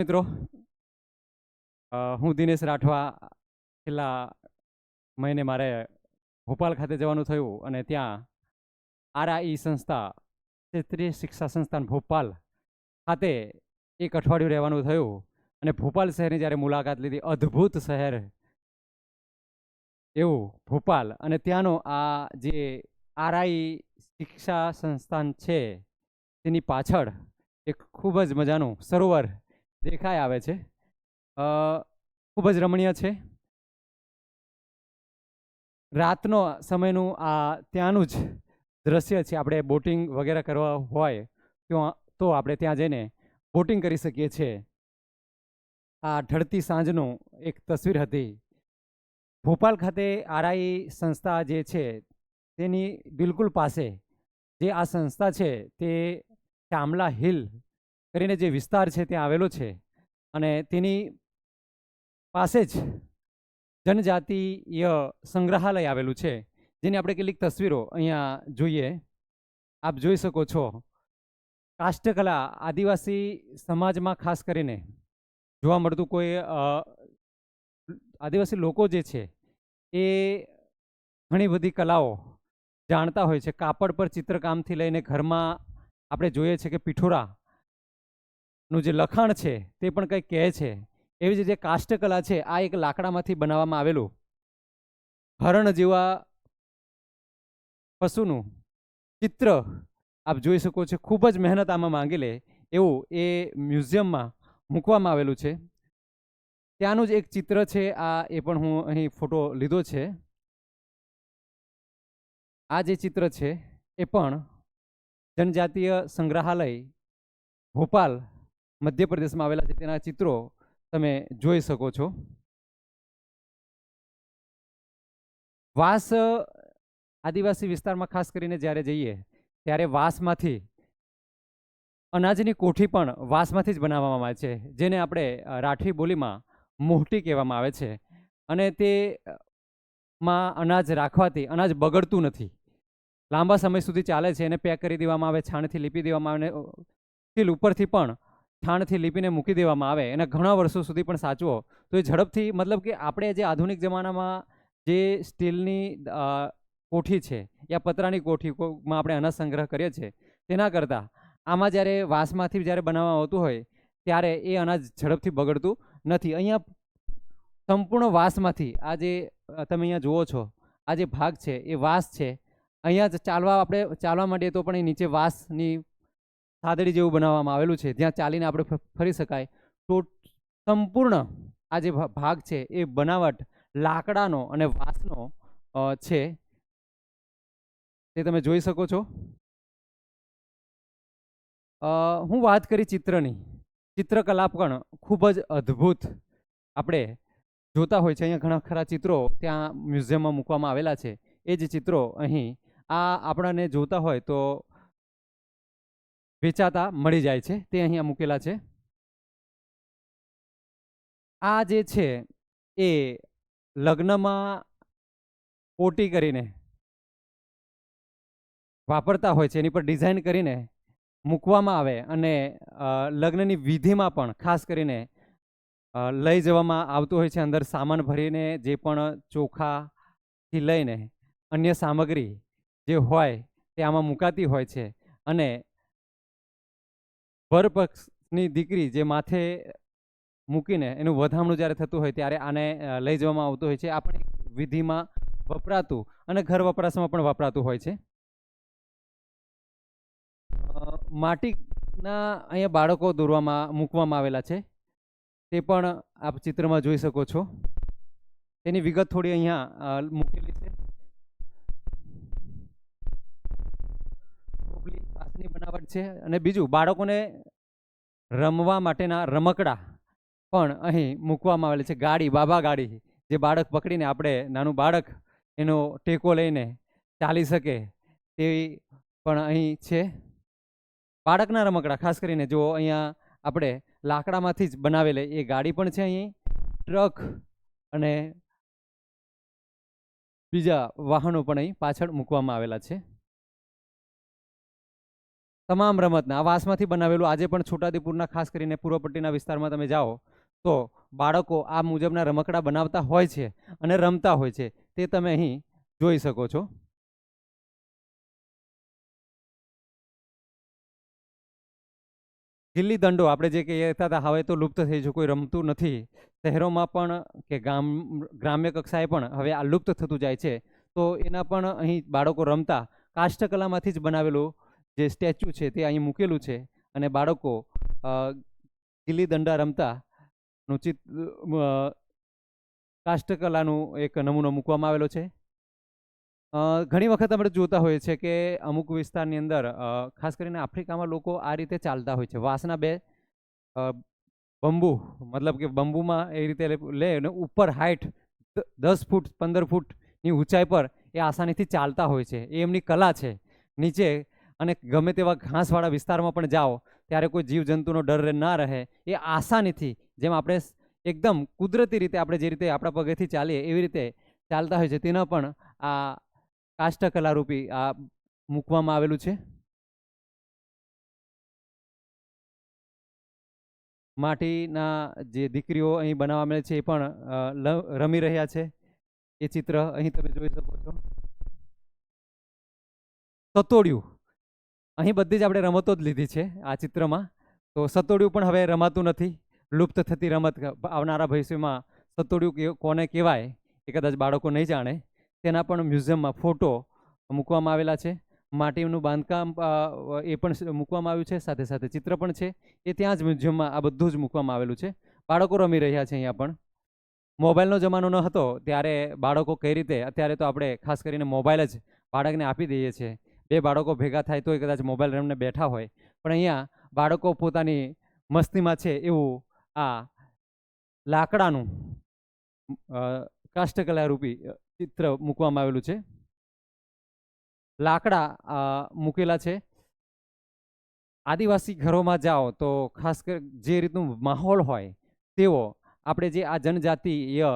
મિત્રો, હું દિનેશ રાઠવા. છેલ્લા મહિને મારે ભોપાલ ખાતે જવાનું થયું અને ત્યાં RIE સંસ્થા, ક્ષેત્રીય શિક્ષા સંસ્થાન ભોપાલ ખાતે એક અઠવાડિયું રહેવાનું થયું અને ભોપાલ શહેરની જ્યારે મુલાકાત લીધી, અદ્ભુત શહેર એવું ભોપાલ. અને ત્યાંનો આ જે RIE શિક્ષા સંસ્થાન છે તેની પાછળ એક ખૂબ જ મજાનું સરોવર દેખાઈ આવે છે. ખૂબ જ રમણીય છે. રાતનો સમયનું આ ત્યાંનું જ દ્રશ્ય છે. આપણે બોટિંગ વગેરે કરવા હોય તો આપણે ત્યાં જઈને બોટિંગ કરી શકીએ છીએ. આ ઢળતી સાંજનું એક તસવીર હતી. ભોપાલ ખાતે RIE સંસ્થા જે છે તેની બિલકુલ પાસે જે આ સંસ્થા છે તે ચામલા હિલ કરીને જે વિસ્તાર છે ત્યાં આવેલો છે અને તેની પાસે જ જનજાતીય સંગ્રહાલય આવેલું છે, જેની આપણે કેટલીક તસવીરો અહીંયા જોઈએ. આપ જોઈ શકો છો, કાષ્ઠકલા આદિવાસી સમાજમાં ખાસ કરીને જોવા મળતું કોઈ આદિવાસી લોકો જે છે એ ઘણી બધી કલાઓ જાણતા હોય છે. કાપડ પર ચિત્રકામથી લઈને ઘરમાં આપણે જોઈએ છે કે પીઠોરાનું જે લખાણ છે તે પણ કંઈક કહે છે. એવી જ જે કાષ્ઠકલા છે, આ એક લાકડામાંથી બનાવવામાં આવેલું હરણ જેવા પશુનું ચિત્ર આપ જોઈ શકો છો. ખૂબ જ મહેનત આમાં માંગી લે એવું એ મ્યુઝિયમમાં મૂકવામાં આવેલું છે. ત્યાંનું જ એક ચિત્ર છે આ, એ પણ હું અહીં ફોટો લીધો છે. આ જે ચિત્ર છે એ પણ જનજાતીય સંગ્રહાલય ભોપાલ મધ્યપ્રદેશમાં આવેલા છે, તેના ચિત્રો તમે જોઈ શકો છો. વાંસ આદિવાસી વિસ્તારમાં ખાસ કરીને જ્યારે જઈએ ત્યારે વાંસમાંથી અનાજની કોઠી પણ વાંસમાંથી જ બનાવવામાં આવે છે, જેને આપણે રાઠી બોલીમાં મોહટી કહેવામાં આવે છે. અને તેમાં અનાજ રાખવાથી અનાજ બગડતું નથી, લાંબા સમય સુધી ચાલે છે. એને પેક કરી દેવામાં આવે, છાણથી લીપી દેવામાં આવે, સ્ટીલ ઉપરથી પણ છાણથી લીપીને મૂકી દેવામાં આવે અને ઘણા વર્ષો સુધી પણ સાચવો તો એ ઝડપથી, મતલબ કે આપણે જે આધુનિક જમાનામાં જે સ્ટીલની કોઠી છે યા પતરાની કોઠીમાં આપણે અનાજ સંગ્રહ કરીએ છીએ, તેના કરતાં આમાં જ્યારે વાંસમાંથી જ્યારે બનાવવામાં આવતું હોય ત્યારે એ અનાજ ઝડપથી બગડતું નથી. અહીંયા સંપૂર્ણ વાંસમાંથી આ જે તમે અહીંયા જુઓ છો, આ જે ભાગ છે એ વાંસ છે. અહીંયા આપણે ચાલવા માંડીએ તો પણ એ નીચે વાંસની સાદડી જેવું બનાવવામાં આવેલું છે, જ્યાં ચાલીને આપણે ફરી શકાય. તો સંપૂર્ણ આ જે ભાગ છે એ બનાવટ લાકડાનો અને વાંસનો છે, તે તમે જોઈ શકો છો. હું વાત કરી ચિત્રની, ચિત્રકલા પણ ખૂબ જ અદ્ભુત આપણે જોતા હોય છે. અહીંયા ઘણા ખરા ચિત્રો ત્યાં મ્યુઝિયમમાં મૂકવામાં આવેલા છે. એ જ ચિત્રો અહીં આ આપણને જોતા હોય તો વેચાતા મળી જાય છે, તે અહીંયા મૂકેલા છે. આ જે છે એ લગ્નમાં કોટી કરીને વાપરતા હોય છે, એની પર ડિઝાઇન કરીને મૂકવામાં આવે અને લગ્નની વિધિમાં પણ ખાસ કરીને લઈ જવામાં આવતું હોય છે. અંદર સામાન ભરીને જે પણ ચોખાથી લઈને અન્ય સામગ્રી જે હોય તે આમાં મુકાતી હોય છે અને વરપક્ષની દીકરી જે માથે મૂકીને એનું વધામણું જ્યારે થતું હોય ત્યારે આને લઈ જવામાં આવતું હોય છે. આ પણ વિધિમાં વપરાતું અને ઘર વપરાશમાં પણ વપરાતું હોય છે. માટીના અહીંયા બાળકો મૂકવામાં આવેલા છે, તે પણ આપ ચિત્રમાં જોઈ શકો છો. તેની વિગત થોડી અહીંયા મૂકેલી છે. કાચની બનાવટ છે. અને બીજું, બાળકોને રમવા માટેના રમકડા પણ અહીં મૂકવામાં આવેલા છે. ગાડી, બાબા ગાડી, જે બાળક પકડીને આપણે નાનું બાળક એનો ટેકો લઈને ચાલી શકે તેવી પણ અહીં છે. બાળકના રમકડા ખાસ કરીને જો અહીંયા આપણે લાકડામાંથી જ બનાવેલી એ ગાડી પણ છે. અહીં ટ્રક અને બીજા વાહનો પણ અહીં પાછળ મૂકવામાં આવેલા છે. તમામ રમતના આ વાંસમાંથી બનાવેલું આજે પણ છોટાઉદેપુરના ખાસ કરીને પૂર્વ પટ્ટીના વિસ્તારમાં તમે જાઓ તો બાળકો આ મુજબના રમકડા બનાવતા હોય છે અને રમતા હોય છે, તે તમે અહીં જોઈ શકો છો. ગિલ્લી દંડો આપણે જે કહેતા હતા હવે તો લુપ્ત થઈ છે, કોઈ રમતું નથી. શહેરોમાં પણ કે ગ્રામ્ય કક્ષાએ પણ હવે આ લુપ્ત થતું જાય છે. તો એના પણ અહીં બાળકો રમતા કાષ્ઠકલામાંથી જ બનાવેલું જે સ્ટેચ્યુ છે તે અહીં મૂકેલું છે અને બાળકો ગિલ્લી દંડા રમતા નું કાષ્ઠકલાનું એક નમૂનો મૂકવામાં આવેલો છે. ઘણી વખત આપણે જોતા હોઈએ છીએ કે અમુક વિસ્તારની અંદર ખાસ કરીને આફ્રિકામાં લોકો આ રીતે ચાલતા હોય છે. વાંસના બે બંબુ મતલબ કે બંબુમાં એ રીતે લે અને ઉપર હાઈટ 10 ફૂટ 15 ફૂટની ઊંચાઈ પર એ આસાનીથી ચાલતા હોય છે. એ એમની કલા છે. નીચે અને ગમે તેવા ઘાસવાળા વિસ્તારમાં પણ જાઓ ત્યારે કોઈ જીવજંતુનો ડર ના રહે, એ આસાનીથી જેમ આપણે એકદમ કુદરતી રીતે આપણે જે રીતે આપણા પગેથી ચાલીએ એવી રીતે ચાલતા હોય છે, તેના પણ આ કાષ્ઠકલા રૂપી આ મૂકવામાં આવેલું છે. માટીના જે દીકરીઓ અહીં બનાવવામાં આવે છે એ પણ રમી રહ્યા છે. એ ચિત્ર અહીં તમે જોઈ શકો છો. સતોડિયું, અહીં બધી જ આપણે રમતો જ લીધી છે આ ચિત્રમાં. તો સતોડિયું પણ હવે રમાતું નથી, લુપ્ત થતી રમત. આવનારા ભવિષ્યમાં સતોડિયું કોને કહેવાય એ કદાચ બાળકો નહીં જાણે. તેના પણ મ્યુઝિયમમાં ફોટો મૂકવામાં આવેલા છે. માટીનું બાંધકામ એ પણ મૂકવામાં આવ્યું છે, સાથે સાથે ચિત્ર પણ છે. એ ત્યાં જ મ્યુઝિયમમાં આ બધું જ મૂકવામાં આવેલું છે. બાળકો રમી રહ્યા છે અહીંયા પણ. મોબાઈલનો જમાનો ન હતો ત્યારે બાળકો કઈ રીતે, અત્યારે તો આપણે ખાસ કરીને મોબાઈલ જ બાળકને આપી દઈએ છીએ. બે બાળકો ભેગા થાય તોય કદાચ મોબાઈલ રમીને બેઠા હોય, પણ અહીંયા બાળકો પોતાની મસ્તીમાં છે એવું આ લાકડાનું કાષ્ઠકલા રૂપી ચિત્ર મૂકવામાં આવેલું છે. લાકડા મૂકેલા છે. આદિવાસી ઘરોમાં જાઓ તો ખાસ કરી જે રીતનું માહોલ હોય તેવો આપણે જે આ જનજાતીય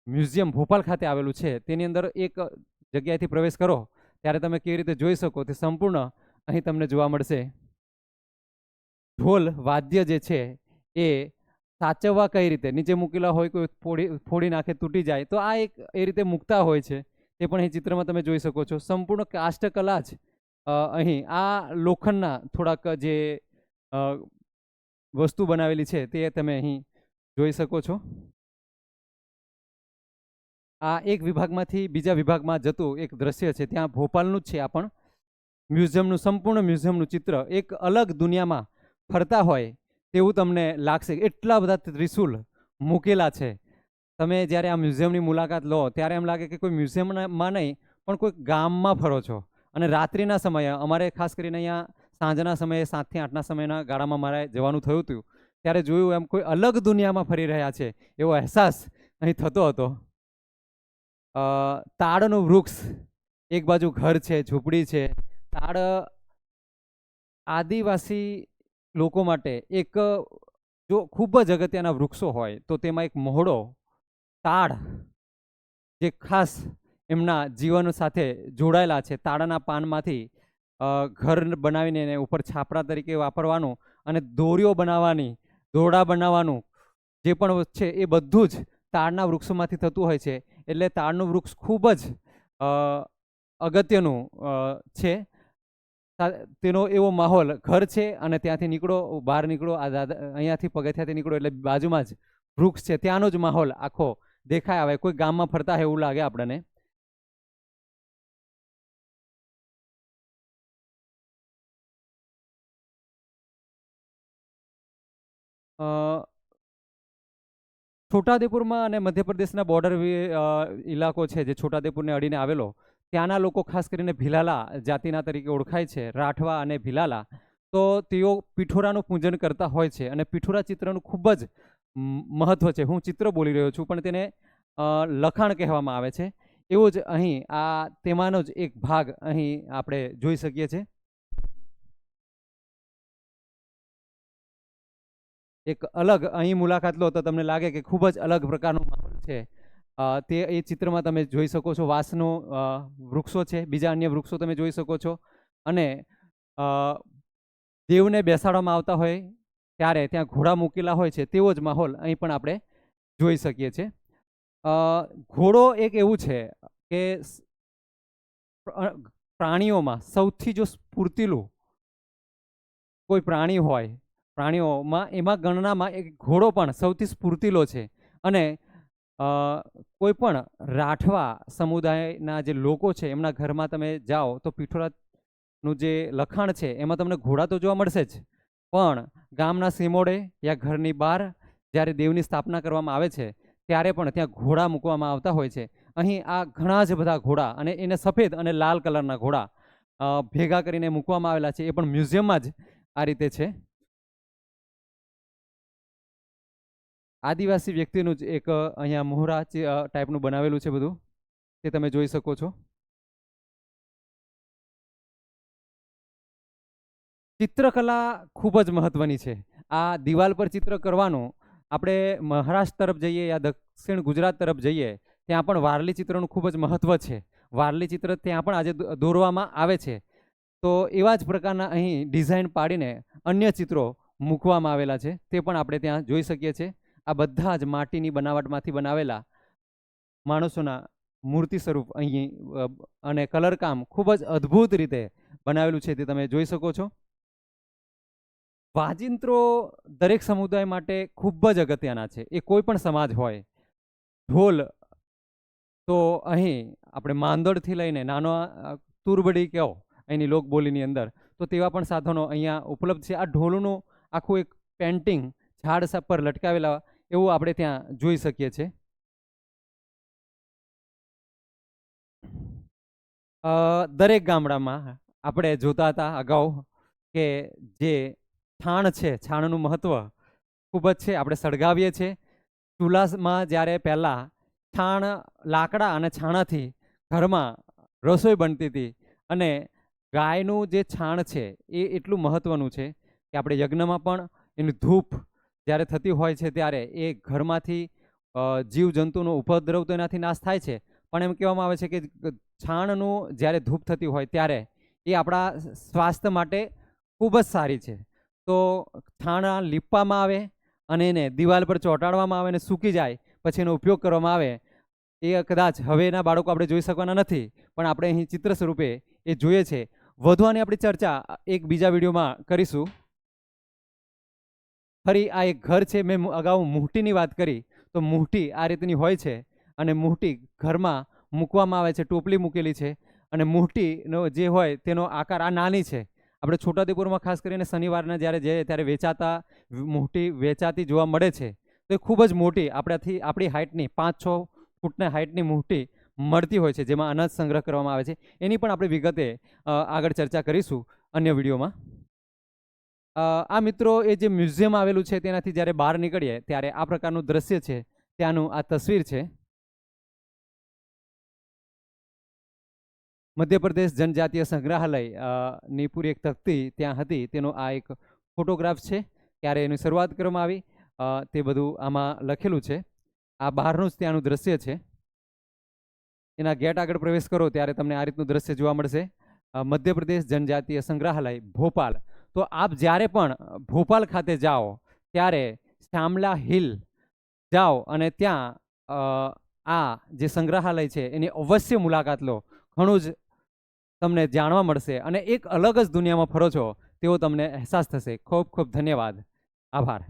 મ્યુઝિયમ ભોપાલ ખાતે આવેલું છે તેની અંદર એક જગ્યાએથી પ્રવેશ કરો ત્યારે તમે કેવી રીતે જોઈ શકો તે સંપૂર્ણ અહીં તમને જોવા મળશે. ઢોલ વાદ્ય જે છે એ સાચવવા કઈ રીતે, નીચે મૂકેલા હોય કોઈ ફોડી નાખે તૂટી જાય તો આ એક એ રીતે મૂકતા હોય છે, તે પણ અહીં ચિત્રમાં તમે જોઈ શકો છો. સંપૂર્ણ કાષ્ઠકલા જ અહીં આ લોખંડના થોડાક જે વસ્તુ બનાવેલી છે તે તમે અહીં જોઈ શકો છો. આ એક વિભાગમાંથી બીજા વિભાગમાં જતું એક દ્રશ્ય છે, ત્યાં ભોપાલનું જ છે. આ પણ મ્યુઝિયમનું, સંપૂર્ણ મ્યુઝિયમનું ચિત્ર એક અલગ દુનિયામાં ફરતા હોય તેવું તમને લાગશે. એટલા બધા ત્રિશુલ મૂકેલા છે. તમે જ્યારે આ મ્યુઝિયમની મુલાકાત લો ત્યારે એમ લાગે કે કોઈ મ્યુઝિયમમાં નહીં પણ કોઈ ગામમાં ફરો છો. અને રાત્રિના સમયે અમારે ખાસ કરીને અહીંયા સાંજના સમયે 7 થી 8ના સમયના ગાળામાં મારે જવાનું થયું હતું ત્યારે જોયું એમ કોઈ અલગ દુનિયામાં ફરી રહ્યા છે એવો અહેસાસ અહીં થતો હતો. તાડનું વૃક્ષ, એક બાજુ ઘર છે, ઝૂંપડી છે. તાડ આદિવાસી લોકો માટે એક જો ખૂબ જ અગત્યના વૃક્ષો હોય તો તેમાં એક મહોડો તાડ જે ખાસ એમના જીવન સાથે જોડાયેલા છે. તાડના પાનમાંથી ઘર બનાવીને એને ઉપર છાપરા તરીકે વાપરવાનું અને દોરીઓ બનાવવાની, દોરડા બનાવવાનું જે પણ છે એ બધું જ તાડના વૃક્ષોમાંથી થતું હોય છે. એટલે તાડનું વૃક્ષ ખૂબ જ અગત્યનું છે. તેનો એવો માહોલ, ઘર છે અને ત્યાંથી નીકળો, બહાર નીકળો, અહીંયાથી પગથિયાથી નીકળો એટલે બાજુમાં જ વૃક્ષ છે, ત્યાંનો જ માહોલ આખો દેખાય આવે. કોઈ ગામમાં ફરતા હોય એવું લાગે આપણને. છોટાઉદેપુરમાં અને મધ્યપ્રદેશના બોર્ડર ઇલાકો છે જે છોટાઉદેપુરને અડીને આવેલો, ત્યાંના લોકો ખાસ કરીને ભીલાલા જાતિના તરીકે ઓળખાય છે, રાઠવા અને ભીલાલા. તો તેઓ પીઠોરાનું પૂજન કરતા હોય છે અને પીઠોરા ચિત્રનું ખૂબ જ મહત્વ છે. હું ચિત્ર બોલી રહ્યો છું પણ તેને લખાણ કહેવામાં આવે છે. એવું જ અહીં આ તેમાંનો જ એક ભાગ અહીં આપણે જોઈ શકીએ છીએ. એક અલગ અહીં મુલાકાત લો તો તમને લાગે કે ખૂબ જ અલગ પ્રકારનો માહોલ છે. તે એ ચિત્રમાં તમે જોઈ શકો છો. વાંસનો વૃક્ષો છે, બીજા અન્ય વૃક્ષો તમે જોઈ શકો છો. અને દેવને બેસાડવામાં આવતા હોય ત્યારે ત્યાં ઘોડા મૂકેલા હોય છે તેવો જ માહોલ અહીં પણ આપણે જોઈ શકીએ છીએ. ઘોડો એક એવું છે કે પ્રાણીઓમાં સૌથી જો સ્ફૂર્તિલું કોઈ પ્રાણી હોય, પ્રાણીઓમાં એમાં ગણનામાં એક ઘોડો પણ સૌથી સ્ફૂર્તિલો છે. અને કોઈ પણ રાઠવા સમુદાયના જે લોકો છે એમના ઘરમાં તમે જાઓ તો પીઠોરાનું જે લખાણ છે એમાં તમને ઘોડા તો જોવા મળશે જ, પણ ગામના સીમોડે યા ઘરની બહાર જ્યારે દેવની સ્થાપના કરવામાં આવે છે ત્યારે પણ ત્યાં ઘોડા મૂકવામાં આવતા હોય છે. અહીં આ ઘણા જ બધા ઘોડા, અને એને સફેદ અને લાલ કલરના ઘોડા ભેગા કરીને મૂકવામાં આવેલા છે. એ પણ મ્યુઝિયમમાં જ આ રીતે છે. આદિવાસી વ્યક્તિનું જ એક અહીંયા મોહરા ટાઈપનું બનાવેલું છે બધું, તે તમે જોઈ શકો છો. ચિત્રકલા ખૂબ જ મહત્વની છે. આ દિવાલ પર ચિત્ર કરવાનું, આપણે મહારાષ્ટ્ર તરફ જઈએ યા દક્ષિણ ગુજરાત તરફ જઈએ ત્યાં પણ વારલી ચિત્રનું ખૂબ જ મહત્વ છે. વારલી ચિત્ર ત્યાં પણ આજે દોરવામાં આવે છે. તો એવા જ પ્રકારના અહીં ડિઝાઇન પાડીને અન્ય ચિત્રો મૂકવામાં આવેલા છે, તે પણ આપણે ત્યાં જોઈ શકીએ છીએ. આ બધા જ માટીની બનાવટમાંથી બનાવેલા માણસોના મૂર્તિ સ્વરૂપ અહીં અને કલરકામ ખૂબ જ અદ્ભુત રીતે બનાવેલું છે, તે તમે જોઈ શકો છો. વાજિંત્રો દરેક સમુદાય માટે ખૂબ જ અગત્યના છે. એ કોઈ પણ સમાજ હોય. ઢોલ તો અહીં આપણે માંદોડથી લઈને નાનો તુરબડી કહો અહીંની લોકબોલીની અંદર, તો તેવા પણ સાધનો અહીંયા ઉપલબ્ધ છે. આ ઢોલનું આખું એક પેન્ટિંગ ઝાડ પર લટકાવેલા એવું આપણે ત્યાં જોઈ શકીએ છીએ. દરેક ગામડામાં આપણે જોતા હતા અગાઉ કે જે છાણ છે, છાણનું મહત્વ ખૂબ જ છે. આપણે સળગાવીએ છીએ ચૂલામાં. જ્યારે પહેલાં છાણ, લાકડા અને છાણાથી ઘરમાં રસોઈ બનતી હતી, અને ગાયનું જે છાણ છે એ એટલું મહત્વનું છે કે આપણે યજ્ઞમાં પણ એની ધૂપ જ્યારે થતી હોય છે ત્યારે એ ઘરમાંથી જીવજંતુનો ઉપદ્રવ તો એનાથી નાશ થાય છે, પણ એમ કહેવામાં આવે છે કે છાણનું જ્યારે ધૂપ થતી હોય ત્યારે એ આપણા સ્વાસ્થ્ય માટે ખૂબ જ સારી છે. તો છાણ લીપવામાં આવે અને એને દિવાલ પર ચોંટાડવામાં આવે અને સૂકી જાય પછી એનો ઉપયોગ કરવામાં આવે. એ કદાચ હવેના બાળકો આપણે જોઈ શકવાના નથી, પણ આપણે અહીં ચિત્ર સ્વરૂપે એ જોઈએ છે. વધુ આની આપણી ચર્ચા એક બીજા વિડીયોમાં કરીશું. ફરી આ એક ઘર છે. મેં અગાઉ મૂહટીની વાત કરી, તો મૂહટી આ રીતની હોય છે અને મૂહટી ઘરમાં મૂકવામાં આવે છે. ટોપલી મૂકેલી છે અને મૂહટીનો જે હોય તેનો આકાર આ નાની છે. આપણે છોટાઉદેપુરમાં ખાસ કરીને શનિવારના જ્યારે જઈએ ત્યારે વેચાતા મૂહટી વેચાતી જોવા મળે છે. તો એ ખૂબ જ મોટી આપણી હાઇટની 5-6 ફૂટના હાઇટની મૂહટી મળતી હોય છે, જેમાં અનાજ સંગ્રહ કરવામાં આવે છે. એની પણ આપણે વિગતે આગળ ચર્ચા કરીશું અન્ય વિડીયોમાં. આ મિત્રો એ જે મ્યુઝિયમ આવેલું છે તેનાથી જ્યારે બહાર નીકળીએ ત્યારે આ પ્રકારનું દ્રશ્ય છે. ત્યાંનું આ તસવીર છે. મધ્યપ્રદેશ જનજાતીય સંગ્રહાલય ની પૂરી એક તકતી ત્યાં હતી, તેનો આ એક ફોટોગ્રાફ છે. ક્યારે એની શરૂઆત કરવામાં આવી તે બધું આમાં લખેલું છે. આ બહારનું જ ત્યાંનું દ્રશ્ય છે. એના ગેટ આગળ પ્રવેશ કરો ત્યારે તમને આ રીતનું દ્રશ્ય જોવા મળશે. મધ્યપ્રદેશ જનજાતીય સંગ્રહાલય ભોપાલ. તો આપ જ્યારે પણ ભોપાલ ખાતે જાઓ ત્યારે શામલા હિલ જાઓ અને ત્યાં આ જે સંગ્રહાલય છે એની અવશ્ય મુલાકાત લો. ઘણું જ તમને જાણવા મળશે અને એક અલગ જ દુનિયામાં ફરો છો તેવો તમને અહેસાસ થશે. ખૂબ ખૂબ ધન્યવાદ. આભાર.